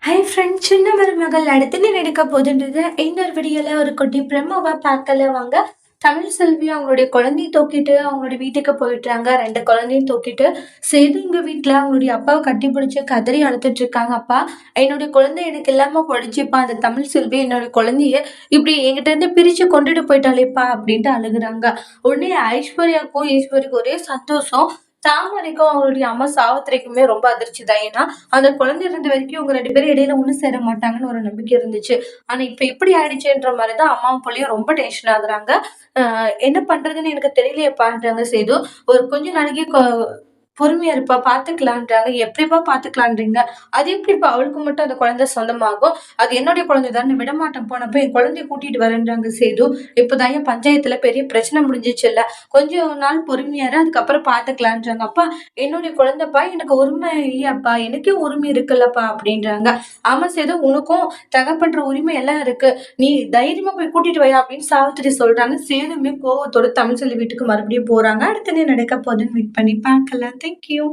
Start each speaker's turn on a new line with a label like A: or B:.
A: Hi friend, சின்ன மருமகள் அடுத்து என்ன நடக்க போகுதுன்றத இந்த ஒரு வீடியோல ஒரு குட்டி ப்ரோமோவா பார்க்கல வாங்க. தமிழ் செல்வி அவங்களுடைய குழந்தைய தூக்கிட்டு அவங்களுடைய வீட்டுக்கு போயிட்டாங்க. 2 குழந்தையும் தூக்கிட்டு. சேது எங்க வீட்ல அவங்களுடைய அப்பாவ கட்டிப்பிடிச்சு கதறி அழுதுட்டு இருக்காங்க. "அப்பா, என்னுடைய குழந்தை எனக்கு இல்லாம போயிடுச்சுப்பா. அந்த தமிழ் செல்வி என்னுடைய குழந்தைய இப்படி என்கிட்ட இருந்து பிரிச்சு கொண்டுட்டு போயிட்டாளேப்பா" அப்படின்ட்டு அழுகுறாங்க. உடனே ஐஸ்வர்யாவுக்கும் ஈஸ்வரிக்கும் ஒரே சந்தோஷம். தாமரைக்கும் அவங்களுடைய அம்மா சாவித்திரிக்குமே ரொம்ப அதிர்ச்சி தான். ஏன்னா அந்த குழந்தை இருந்த வரைக்கும் இவங்க 2 பேரும் இடையில ஒண்ணு சேர மாட்டாங்கன்னு ஒரு நம்பிக்கை இருந்துச்சு. ஆனா இப்ப இப்படி ஆயிடுச்சேன்ற மாரி தான் அம்மாவும் புள்ளையும் ரொம்ப டென்ஷன் ஆகுறாங்க. அ என்ன பண்றதுன்னு எனக்கு தெரியலையேப்பான்றாங்க சேது. ஒரு கொஞ்ச நாளைக்கு பொறுமையா இருப்பா, பார்த்துக்கலான்றாங்க. எப்படிப்பா பார்த்துக்கலான்றீங்க? அது எப்படிப்பா அவளுக்கு மட்டும் அந்த குழந்தை சொந்தமாகும்? அது என்னுடைய குழந்தை தானே, விடமாட்டேன் போனப்ப என் குழந்தைய கூட்டிட்டு வரேன்றாங்க சேது. இப்பதான்யா பஞ்சாயத்துல பெரிய பிரச்சனை முடிஞ்சுச்சுல்ல. கொஞ்சம் நாள் பொறுமையா இரு, அதுக்கப்புறம் பார்த்துக்கலான்றாங்க. அப்பா, என்னுடைய குழந்தைப்பா, எனக்கு உரிமை இல்லையாப்பா? எனக்கே உரிமை இருக்குல்லப்பா அப்படின்றாங்க. ஆமா சேது, உனக்கும் தகப்பன்ற உரிமை எல்லாம் இருக்கு. நீ தைரியமா போய் கூட்டிட்டு வாயா அப்படின்னு சாவித்திரி சொல்றாங்க. சேதுமே கோவத்தோட தமிழ்செல்வி வீட்டுக்கு மறுபடியும் போறாங்க. அடுத்து என்ன நடக்க போகுதுன்னு வெயிட் பண்ணி பார்க்கலாம். Thank you.